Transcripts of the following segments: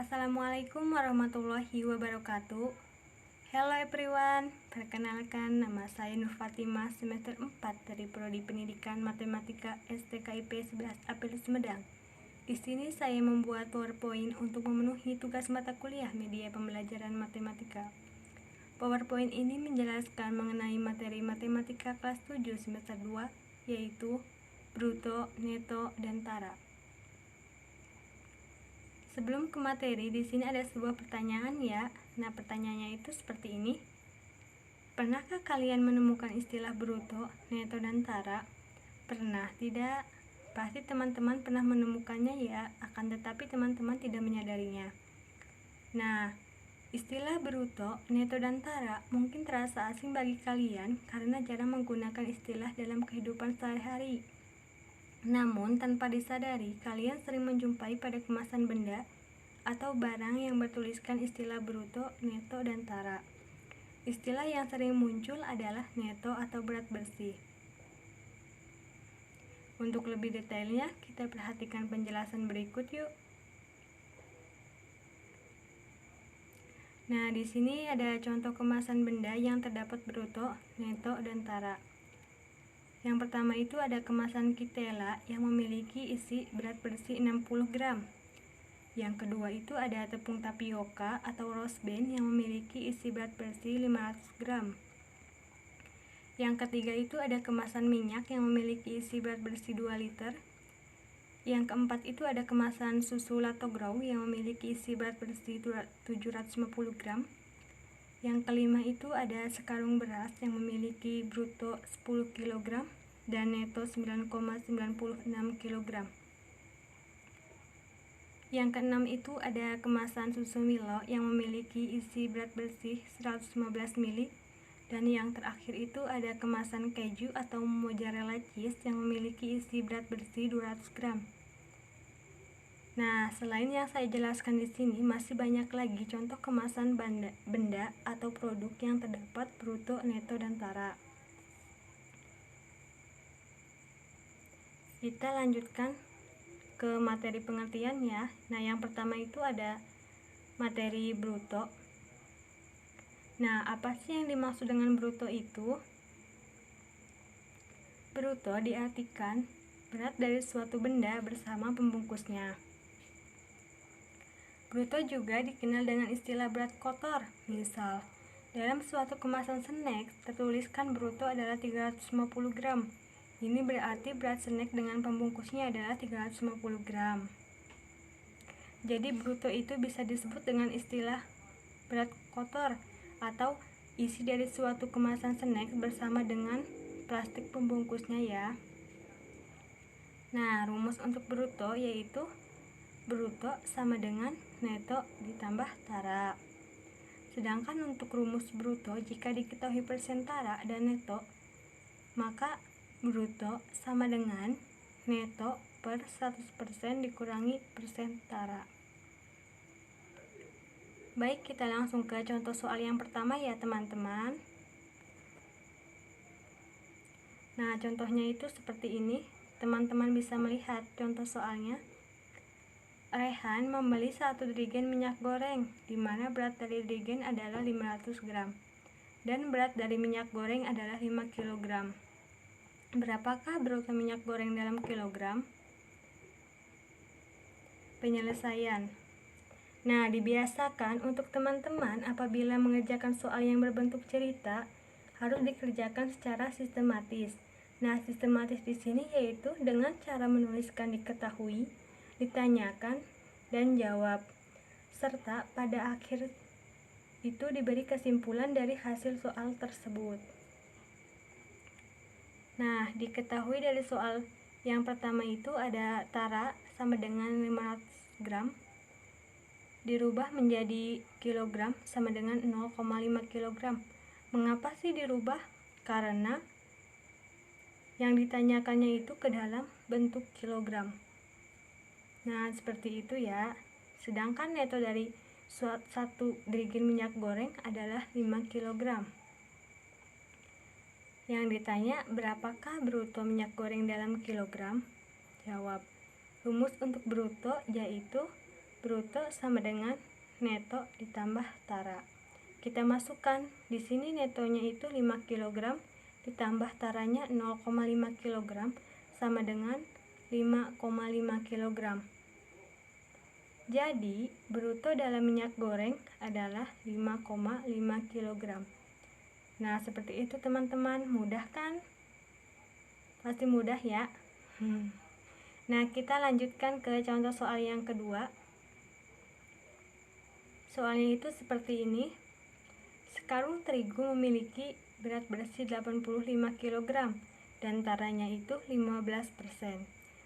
Assalamualaikum warahmatullahi wabarakatuh. Hello everyone, perkenalkan nama saya Nur Fatimah, semester 4 dari Prodi Pendidikan Matematika STKIP 11 April Sumedang. Di sini saya membuat PowerPoint untuk memenuhi tugas mata kuliah media pembelajaran matematika. PowerPoint ini menjelaskan mengenai materi matematika kelas 7 semester 2, yaitu bruto, neto, dan tara. Sebelum ke materi, di sini ada sebuah pertanyaan ya. Nah, pertanyaannya itu seperti ini. Pernahkah kalian menemukan istilah bruto, neto, dan tara? Pernah, tidak? Pasti teman-teman pernah menemukannya ya, akan tetapi teman-teman tidak menyadarinya. Nah, istilah bruto, neto, dan tara mungkin terasa asing bagi kalian karena jarang menggunakan istilah dalam kehidupan sehari-hari. Namun, tanpa disadari, kalian sering menjumpai pada kemasan benda atau barang yang bertuliskan istilah bruto, neto, dan tara. Istilah yang sering muncul adalah neto atau berat bersih. Untuk lebih detailnya, kita perhatikan penjelasan berikut yuk. Nah, di sini ada contoh kemasan benda yang terdapat bruto, neto, dan tara. Yang pertama itu ada kemasan Kitela yang memiliki isi berat bersih 60 gram. Yang kedua itu ada tepung tapioka atau rose bean yang memiliki isi berat bersih 500 gram. Yang ketiga itu ada kemasan minyak yang memiliki isi berat bersih 2 liter. Yang keempat itu ada kemasan susu Latogrow yang memiliki isi berat bersih 750 gram. Yang kelima itu ada sekarung beras yang memiliki bruto 10 kg dan neto 9,96 kg. Yang keenam itu ada kemasan susu Milo yang memiliki isi berat bersih 115 ml. Dan yang terakhir itu ada kemasan keju atau mozzarella cheese yang memiliki isi berat bersih 200 gram. Nah, selain yang saya jelaskan di sini, masih banyak lagi contoh kemasan benda atau produk yang terdapat bruto, neto, dan tara. Kita lanjutkan ke materi pengertian ya. Nah, yang pertama itu ada materi bruto. Nah, apa sih yang dimaksud dengan bruto itu? Bruto diartikan berat dari suatu benda bersama pembungkusnya. Bruto juga dikenal dengan istilah berat kotor. Misal, dalam suatu kemasan snack tertuliskan bruto adalah 350 gram. Ini berarti berat snack dengan pembungkusnya adalah 350 gram. Jadi bruto itu bisa disebut dengan istilah berat kotor atau isi dari suatu kemasan snack bersama dengan plastik pembungkusnya ya. Nah, rumus untuk bruto yaitu bruto sama dengan neto ditambah tara. Sedangkan untuk rumus bruto, jika diketahui persen tara dan neto, maka bruto sama dengan neto per 100% dikurangi persen tara. Baik, kita langsung ke contoh soal yang pertama ya teman-teman. Nah, contohnya itu seperti ini. Teman-teman bisa melihat contoh soalnya. Rehan membeli 1 dirigen minyak goreng, di mana berat dari dirigen adalah 500 gram dan berat dari minyak goreng adalah 5 kg. Berapakah bruto minyak goreng dalam kilogram? Penyelesaian. Nah, dibiasakan untuk teman-teman apabila mengerjakan soal yang berbentuk cerita harus dikerjakan secara sistematis. Nah, sistematis di sini yaitu dengan cara menuliskan diketahui, ditanyakan, dan jawab, serta pada akhir itu diberi kesimpulan dari hasil soal tersebut. Nah, diketahui dari soal yang pertama itu ada tara sama dengan 500 gram dirubah menjadi kilogram sama dengan 0,5 kg. Mengapa sih dirubah? Karena yang ditanyakannya itu ke dalam bentuk kilogram. Nah, seperti itu ya. Sedangkan neto dari 1 dirigen minyak goreng adalah 5 kg. Yang ditanya, berapakah bruto minyak goreng dalam kilogram? Jawab, rumus untuk bruto yaitu bruto sama dengan neto ditambah tara. Kita masukkan di sini netonya itu 5 kg ditambah taranya 0,5 kg sama dengan 5,5 kg. Jadi, bruto dalam minyak goreng adalah 5,5 kg. Nah, seperti itu teman-teman, mudah kan? Pasti mudah ya. Nah, kita lanjutkan ke contoh soal yang kedua. Soalnya itu seperti ini. Sekarung terigu memiliki berat bersih 85 kg dan taranya itu 15%.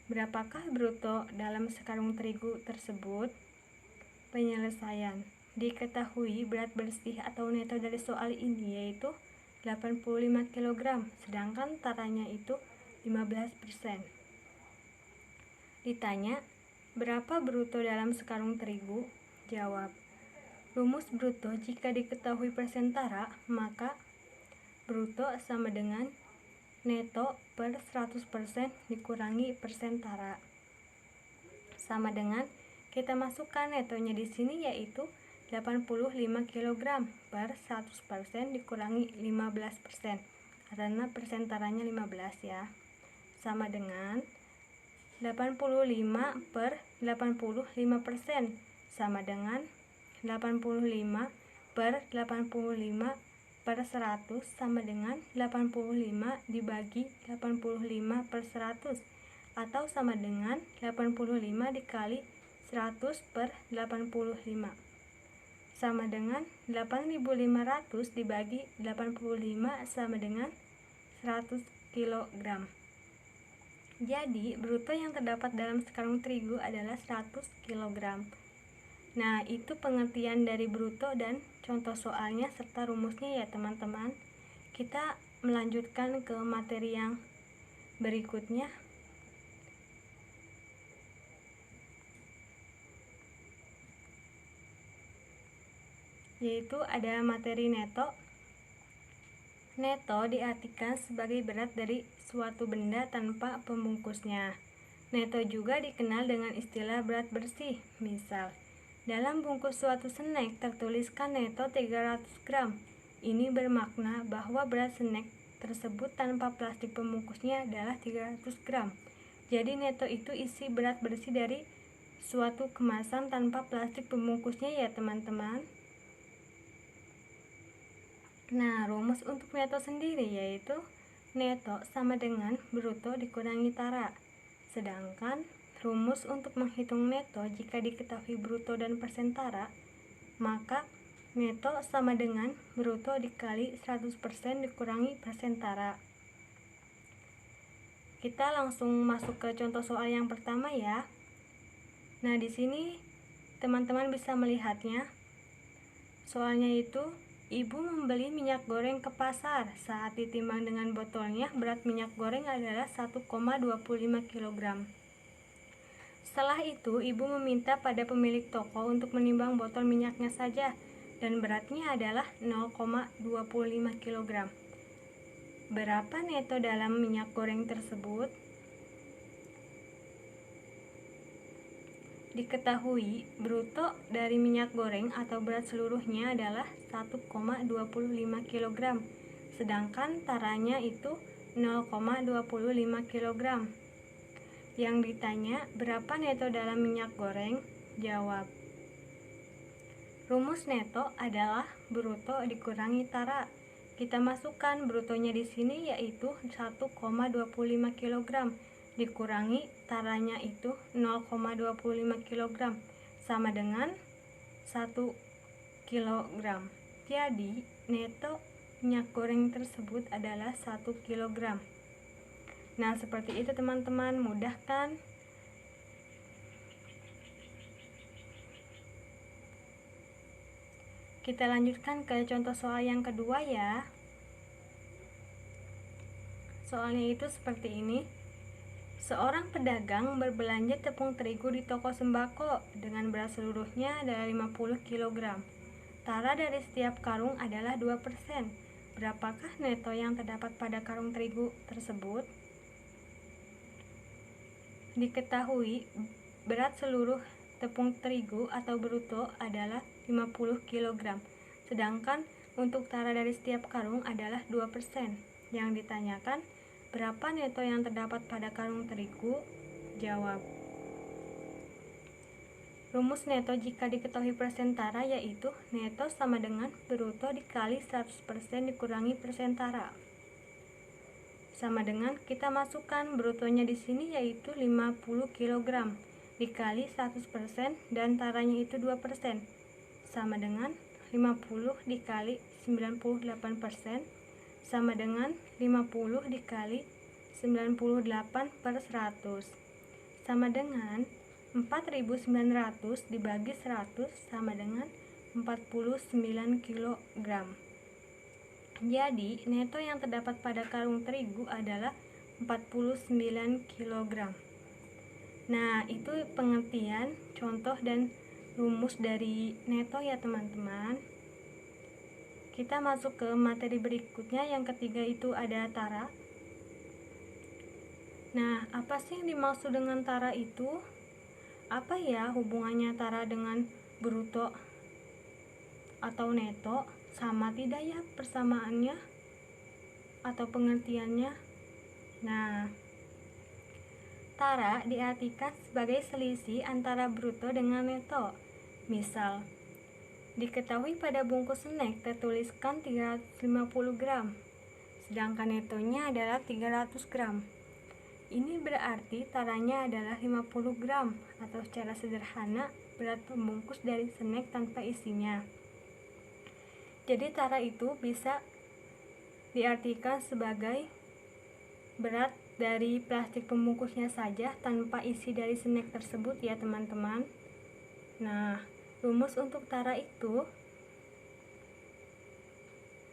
Berapakah bruto dalam sekarung terigu tersebut? Penyelesaian. Diketahui berat bersih atau neto dari soal ini yaitu 85 kg, sedangkan taranya itu 15%. Ditanya, berapa bruto dalam sekarung terigu? Jawab. Rumus bruto jika diketahui persen tara, maka bruto sama dengan neto per 100% dikurangi persen tara. Sama dengan kita masukkan netonya di sini yaitu 85 kg per 100% dikurangi 15%. Karena persen taranya 15 ya. Sama dengan 85 per 85% sama dengan 85 per 85 per 100 sama dengan 85 dibagi 85 per 100 atau sama dengan 85 dikali 100 per 85 sama dengan 8500 dibagi 85 sama dengan 100 kg. Jadi bruto yang terdapat dalam sekarung terigu adalah 100 kg. Nah, itu pengertian dari bruto dan contoh soalnya serta rumusnya ya teman-teman. Kita melanjutkan ke materi yang berikutnya, yaitu ada materi neto. Neto diartikan sebagai berat dari suatu benda tanpa pembungkusnya. Neto juga dikenal dengan istilah berat bersih. Misal, dalam bungkus suatu snack tertuliskan neto 300 gram. Ini bermakna bahwa berat snack tersebut tanpa plastik pembungkusnya adalah 300 gram. Jadi neto itu isi berat bersih dari suatu kemasan tanpa plastik pembungkusnya ya teman-teman. Nah, rumus untuk neto sendiri yaitu neto sama dengan bruto dikurangi tara. Sedangkan rumus untuk menghitung neto jika diketahui bruto dan persen tara, maka neto sama dengan bruto dikali 100% dikurangi persen tara. Kita langsung masuk ke contoh soal yang pertama ya. Nah, di sini teman-teman bisa melihatnya. Soalnya itu, ibu membeli minyak goreng ke pasar. Saat ditimbang dengan botolnya, berat minyak goreng adalah 1,25 kg. Setelah itu, ibu meminta pada pemilik toko untuk menimbang botol minyaknya saja, dan beratnya adalah 0,25 kg. Berapa neto dalam minyak goreng tersebut? Diketahui, bruto dari minyak goreng atau berat seluruhnya adalah 1,25 kg, sedangkan taranya itu 0,25 kg. Yang ditanya, berapa neto dalam minyak goreng? Jawab. Rumus neto adalah bruto dikurangi tara. Kita masukkan brutonya di sini yaitu 1,25 kg dikurangi taranya itu 0,25 kg sama dengan 1 kg. Jadi neto minyak goreng tersebut adalah 1 kg. Nah, seperti itu teman-teman, mudah kan? Kita lanjutkan ke contoh soal yang kedua ya. Soalnya itu seperti ini. Seorang pedagang berbelanja tepung terigu di toko sembako dengan berat seluruhnya adalah 50 kg. Tara dari setiap karung adalah 2%. Berapakah neto yang terdapat pada karung terigu tersebut? Diketahui berat seluruh tepung terigu atau bruto adalah 50 kg. Sedangkan untuk tara dari setiap karung adalah 2%. Yang ditanyakan, berapa neto yang terdapat pada karung terigu? Jawab. Rumus neto jika diketahui persen tara yaitu neto sama dengan bruto dikali 100% dikurangi persen tara. Sama dengan kita masukkan brutonya di sini yaitu 50 kg dikali 100% dan taranya itu 2%. Sama dengan 50 dikali 98% sama dengan 50 dikali 98/100 sama dengan 4.900 dibagi 100 sama dengan 49 kg. Jadi, neto yang terdapat pada karung terigu adalah 49 kg. Nah, itu pengertian, contoh, dan rumus dari neto ya teman-teman. Kita masuk ke materi berikutnya, yang ketiga itu ada tara. Nah, apa sih yang dimaksud dengan tara itu? Apa ya hubungannya tara dengan bruto atau neto? Sama tidak ya persamaannya atau pengertiannya? Nah, tara diartikan sebagai selisih antara bruto dengan neto. Misal, diketahui pada bungkus snack tertuliskan 350 gram, sedangkan netonya adalah 300 gram. Ini berarti taranya adalah 50 gram atau secara sederhana berat pembungkus dari snack tanpa isinya. Jadi tara itu bisa diartikan sebagai berat dari plastik pembungkusnya saja tanpa isi dari snack tersebut ya teman-teman. Nah, rumus untuk tara itu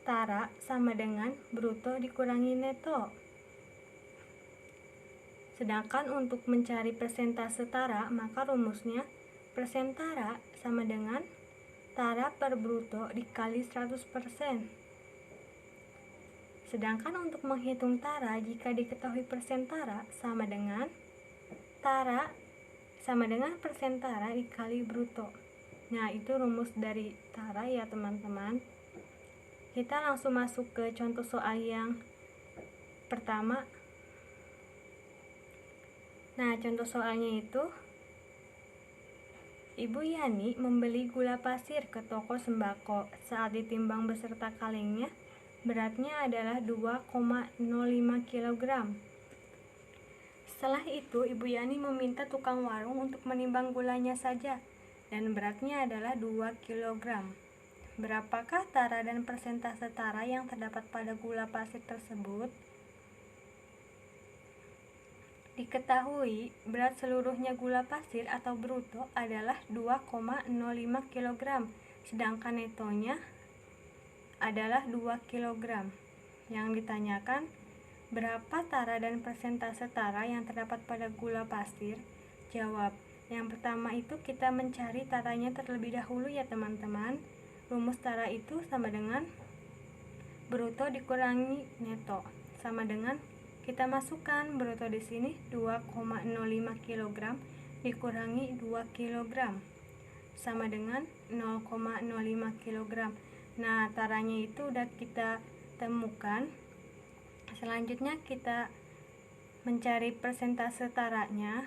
tara sama dengan bruto dikurangi neto. Sedangkan untuk mencari persentase tara, maka rumusnya persen tara sama dengan tara per bruto dikali 100%. Sedangkan untuk menghitung tara, jika diketahui persen tara sama dengan tara sama dengan persen tara dikali bruto. Nah, itu rumus dari tara ya teman-teman. Kita langsung masuk ke contoh soal yang pertama. Nah, contoh soalnya itu, Ibu Yani membeli gula pasir ke toko sembako. Saat ditimbang beserta kalengnya, beratnya adalah 2,05 kg. Setelah itu, Ibu Yani meminta tukang warung untuk menimbang gulanya saja, dan beratnya adalah 2 kg. Berapakah tara dan persentase tara yang terdapat pada gula pasir tersebut? Diketahui berat seluruhnya gula pasir atau bruto adalah 2,05 kg, sedangkan netonya adalah 2 kg. Yang ditanyakan, berapa tara dan persentase tara yang terdapat pada gula pasir? Jawab. Yang pertama itu kita mencari taranya terlebih dahulu ya teman-teman. Rumus tara itu sama dengan bruto dikurangi neto, sama dengan kita masukkan bruto di sini 2,05 kg dikurangi 2 kg sama dengan 0,05 kg. Nah, taranya itu udah kita temukan. Selanjutnya kita mencari persentase taranya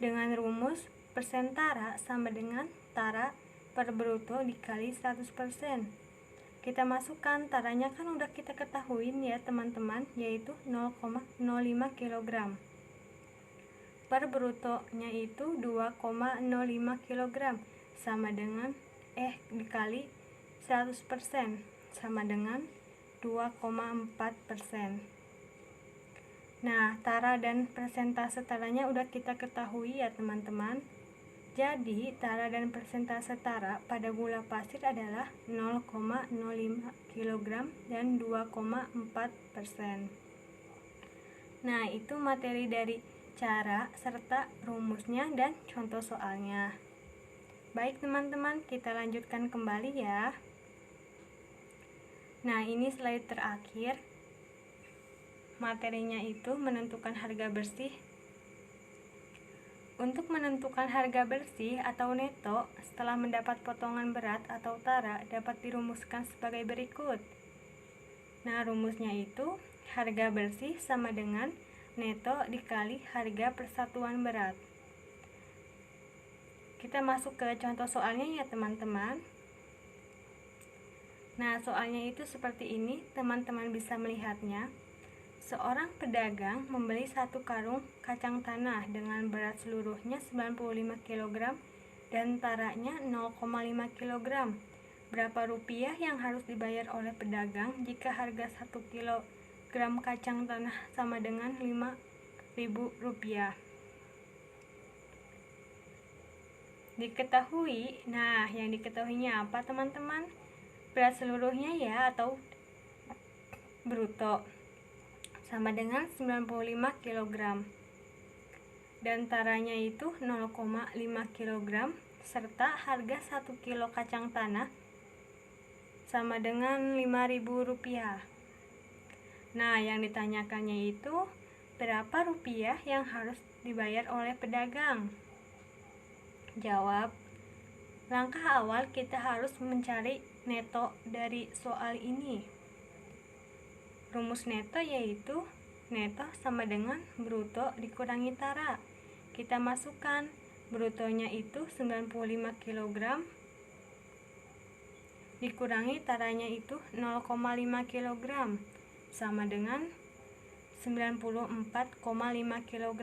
dengan rumus persen tara sama dengan tara per bruto dikali 100%. Kita masukkan taranya kan udah kita ketahuin ya teman-teman, yaitu 0,05 kg. Per brutonya itu 2,05 kg sama dengan dikali 100% sama dengan 2,4%. Nah, tara dan persentase taranya udah kita ketahui ya teman-teman. Jadi, tara dan persentase tara pada gula pasir adalah 0,05 kg dan 2,4%. Nah, itu materi dari cara serta rumusnya dan contoh soalnya. Baik teman-teman, kita lanjutkan kembali ya. Nah, ini slide terakhir. Materinya itu menentukan harga bersih Untuk menentukan harga bersih atau neto setelah mendapat potongan berat atau tara dapat dirumuskan sebagai berikut. Nah, rumusnya itu harga bersih sama dengan neto dikali harga persatuan berat. Kita masuk ke contoh soalnya ya teman-teman. Nah, soalnya itu seperti ini, teman-teman bisa melihatnya. Seorang pedagang membeli 1 karung kacang tanah dengan berat seluruhnya 95 kg dan taranya 0,5 kg. Berapa rupiah yang harus dibayar oleh pedagang jika harga 1 kg kacang tanah sama dengan 5.000 rupiah? Diketahui, nah yang diketahuinya apa teman-teman? Berat seluruhnya ya atau bruto sama dengan 95 kg dan taranya itu 0,5 kg serta harga 1 kilo kacang tanah sama dengan 5.000 rupiah. Nah, yang ditanyakannya itu berapa rupiah yang harus dibayar oleh pedagang? Jawab. Langkah awal kita harus mencari neto dari soal ini. Rumus neto yaitu neto sama dengan bruto dikurangi tara. Kita masukkan brutonya itu 95 kg dikurangi taranya itu 0,5 kg sama dengan 94,5 kg.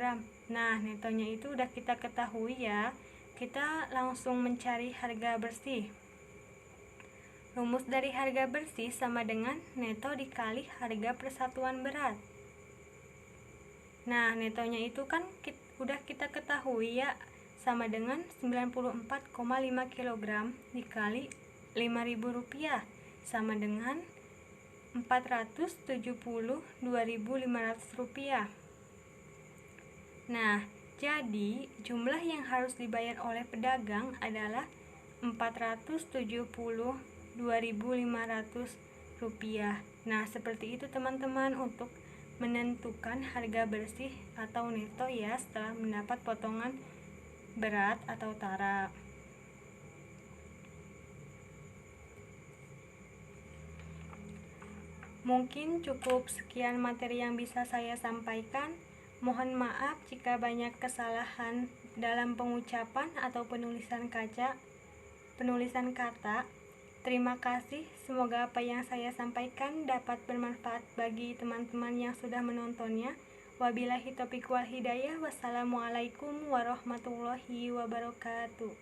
Nah, netonya itu udah kita ketahui ya. Kita langsung mencari harga bersih. Rumus dari harga bersih sama dengan neto dikali harga persatuan berat. Nah, netonya itu kan udah kita ketahui ya, sama dengan 94,5 kg dikali 5.000 rupiah sama dengan 472.500 rupiah. Nah, jadi jumlah yang harus dibayar oleh pedagang adalah 472.500 rupiah. Nah, seperti itu teman-teman untuk menentukan harga bersih atau neto ya setelah mendapat potongan berat atau tara. Mungkin cukup sekian materi yang bisa saya sampaikan. Mohon maaf jika banyak kesalahan dalam pengucapan atau penulisan kata. Terima kasih, semoga apa yang saya sampaikan dapat bermanfaat bagi teman-teman yang sudah menontonnya. Wabillahi taufiq wal hidayah. Wassalamualaikum warahmatullahi wabarakatuh.